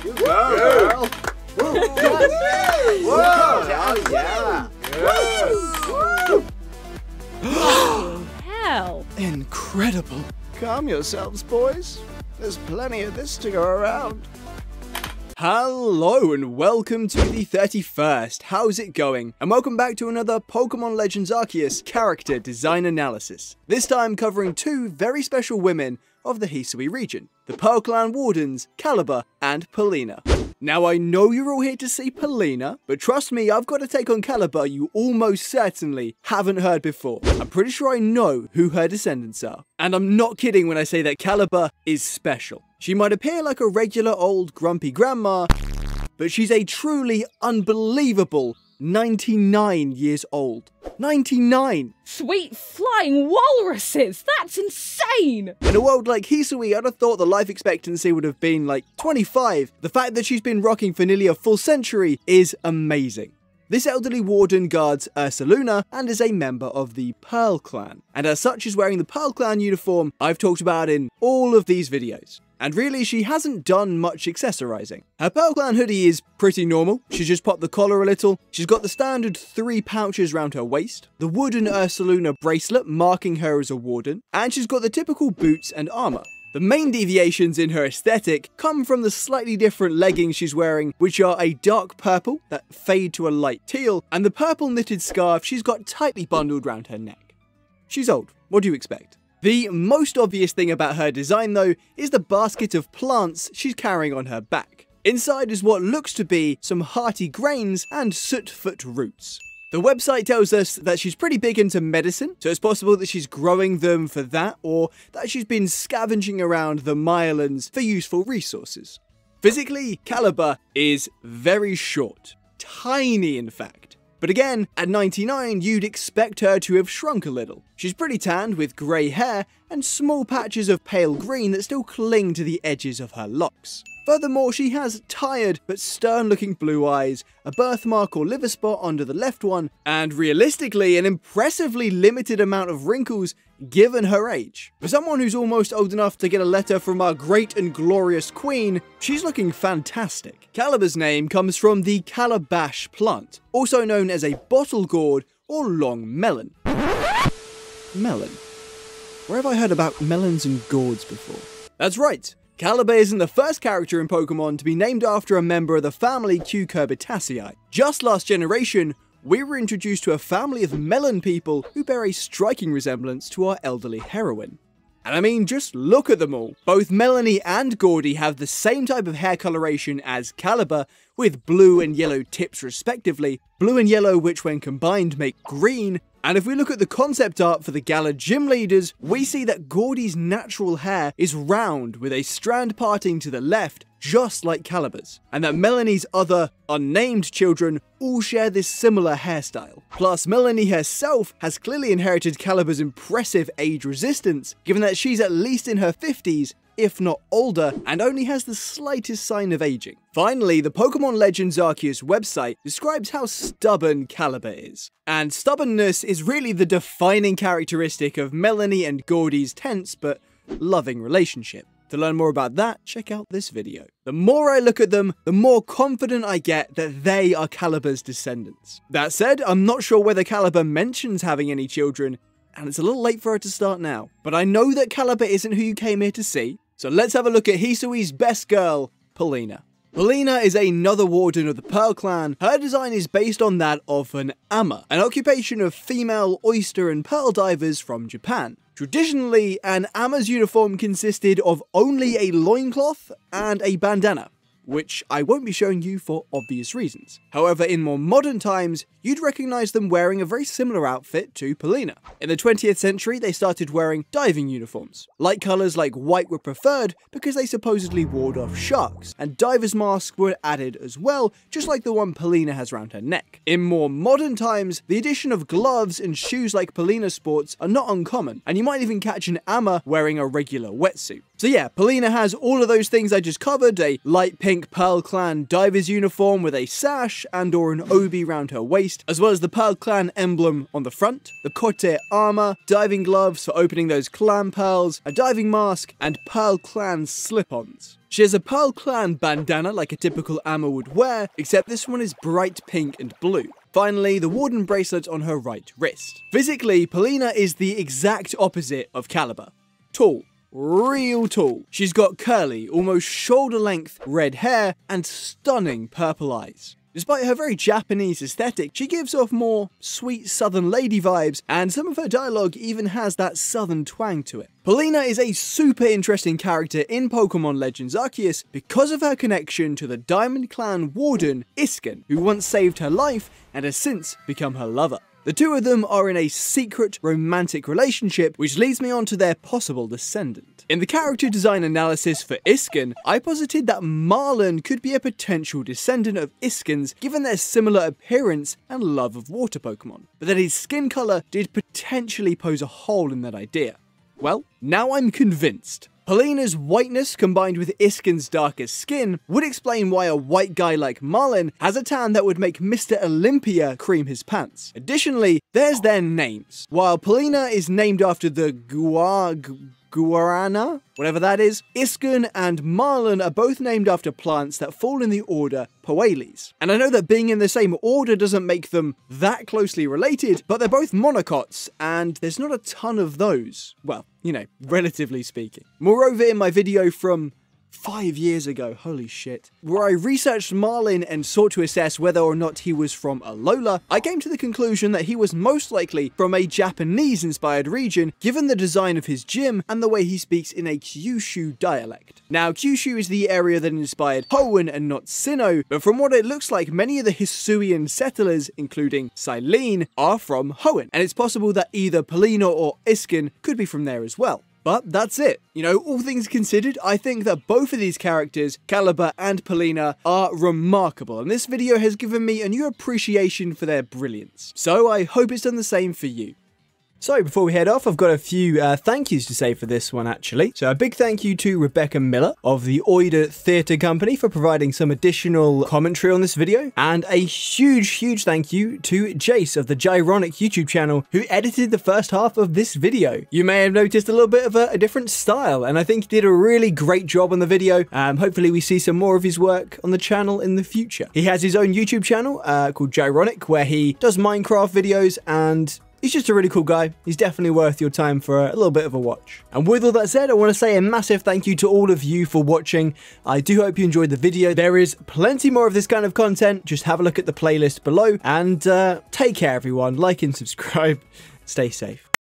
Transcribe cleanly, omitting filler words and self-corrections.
You go, girl. Woo. Yes. Whoa. Yeah. Hell. Incredible. Calm yourselves, boys. There's plenty of this to go around. Hello and welcome to the 31st. How's it going? And welcome back to another Pokemon Legends Arceus character design analysis. This time covering two very special women of the Hisui region, the Arceus Wardens, Calaba and Palina. Now I know you're all here to see Palina, but trust me, I've got a take on Calaba you almost certainly haven't heard before. I'm pretty sure I know who her descendants are. And I'm not kidding when I say that Calaba is special. She might appear like a regular old grumpy grandma, but she's a truly unbelievable 99 years old. 99! Sweet flying walruses! That's insane! In a world like Hisui, I'd have thought the life expectancy would have been like 25. The fact that she's been rocking for nearly a full century is amazing. This elderly warden guards Ursaluna and is a member of the Pearl Clan, and as such is wearing the Pearl Clan uniform I've talked about in all of these videos. And really, she hasn't done much accessorizing. Her Pearl Clan hoodie is pretty normal. She's just popped the collar a little. She's got the standard 3 pouches around her waist, the wooden Ursaluna bracelet marking her as a warden, and she's got the typical boots and armor. The main deviations in her aesthetic come from the slightly different leggings she's wearing, which are a dark purple that fade to a light teal, and the purple knitted scarf she's got tightly bundled around her neck. She's old. What do you expect? The most obvious thing about her design though is the basket of plants she's carrying on her back. Inside is what looks to be some hearty grains and sootfoot roots. The website tells us that she's pretty big into medicine, so it's possible that she's growing them for that, or that she's been scavenging around the Mylands for useful resources. Physically, Calaba is very short. Tiny in fact. But again, at 99, you'd expect her to have shrunk a little. She's pretty tanned with grey hair and small patches of pale green that still cling to the edges of her locks. Furthermore, she has tired but stern-looking blue eyes, a birthmark or liver spot under the left one, and realistically, an impressively limited amount of wrinkles given her age. For someone who's almost old enough to get a letter from our great and glorious queen, she's looking fantastic. Calaba's name comes from the calabash plant, also known as a bottle gourd or long melon. Melon. Where have I heard about melons and gourds before? That's right. Calaba isn't the first character in Pokemon to be named after a member of the family Cucurbitaceae. Just last generation, we were introduced to a family of melon people who bear a striking resemblance to our elderly heroine. And I mean, just look at them all. Both Melanie and Gordy have the same type of hair coloration as Calaba, with blue and yellow tips respectively, blue and yellow which when combined make green. And if we look at the concept art for the Gala gym leaders, we see that Gordy's natural hair is round with a strand parting to the left, just like Calaba's, and that Melanie's other unnamed children all share this similar hairstyle. Plus, Melanie herself has clearly inherited Calaba's impressive age resistance, given that she's at least in her 50s, if not older, and only has the slightest sign of aging. Finally, the Pokemon Legends Arceus website describes how stubborn Calaba is. And stubbornness is really the defining characteristic of Melanie and Gordy's tense but loving relationship. To learn more about that, check out this video. The more I look at them, the more confident I get that they are Calaba's descendants. That said, I'm not sure whether Calaba mentions having any children, and it's a little late for her to start now. But I know that Calaba isn't who you came here to see, so let's have a look at Hisui's best girl, Palina. Palina is another warden of the Pearl Clan. Her design is based on that of an ama, an occupation of female oyster and pearl divers from Japan. Traditionally, an ama's uniform consisted of only a loincloth and a bandana, which I won't be showing you for obvious reasons. However, in more modern times, you'd recognize them wearing a very similar outfit to Palina. In the 20th century, they started wearing diving uniforms. Light colors like white were preferred because they supposedly ward off sharks, and divers' masks were added as well, just like the one Palina has around her neck. In more modern times, the addition of gloves and shoes like Palina sports are not uncommon, and you might even catch an ama wearing a regular wetsuit. So yeah, Palina has all of those things I just covered, a light pink Pearl Clan diver's uniform with a sash and or an obi round her waist, as well as the Pearl Clan emblem on the front, the Kote armor, diving gloves for opening those clan pearls, a diving mask, and Pearl Clan slip-ons. She has a Pearl Clan bandana like a typical Amma would wear, except this one is bright pink and blue. Finally, the Warden bracelet on her right wrist. Physically, Palina is the exact opposite of Calaba. Tall. Real tall. She's got curly, almost shoulder-length red hair and stunning purple eyes. Despite her very Japanese aesthetic, she gives off more sweet southern lady vibes, and some of her dialogue even has that southern twang to it. Palina is a super interesting character in Pokemon Legends Arceus because of her connection to the Diamond Clan Warden, Isken, who once saved her life and has since become her lover. The two of them are in a secret romantic relationship, which leads me on to their possible descendant. In the character design analysis for Isken, I posited that Marlin could be a potential descendant of Isken's given their similar appearance and love of water Pokemon, but that his skin colour did potentially pose a hole in that idea. Well, now I'm convinced. Palina's whiteness combined with Isken's darker skin would explain why a white guy like Marlin has a tan that would make Mr. Olympia cream his pants. Additionally, there's their names. While Palina is named after the Guarana, whatever that is, Isken and Marlin are both named after plants that fall in the order Pokelis. And I know that being in the same order doesn't make them that closely related, but they're both monocots, and there's not a ton of those. Well, you know, relatively speaking. Moreover, in my video from 5 years ago, holy shit, where I researched Marlin and sought to assess whether or not he was from Alola, I came to the conclusion that he was most likely from a Japanese-inspired region, given the design of his gym and the way he speaks in a Kyushu dialect. Now, Kyushu is the area that inspired Hoenn and not Sinnoh, but from what it looks like, many of the Hisuian settlers, including Silene, are from Hoenn, and it's possible that either Palina or Isken could be from there as well. But that's it. You know, all things considered, I think that both of these characters, Calaba and Palina, are remarkable, and this video has given me a new appreciation for their brilliance. So I hope it's done the same for you. So before we head off, I've got a few thank yous to say for this one actually. So a big thank you to Rebecca Millar of the Oida Theatre Company for providing some additional commentary on this video. And a huge thank you to Jace of the Gyronic YouTube channel who edited the first half of this video. You may have noticed a little bit of a different style, and I think he did a really great job on the video. Hopefully we see some more of his work on the channel in the future. He has his own YouTube channel called Gyronic, where he does Minecraft videos, and he's just a really cool guy. He's definitely worth your time for a little bit of a watch. And with all that said, I want to say a massive thank you to all of you for watching. I do hope you enjoyed the video. There is plenty more of this kind of content. Just have a look at the playlist below, and take care everyone. Like and subscribe. Stay safe.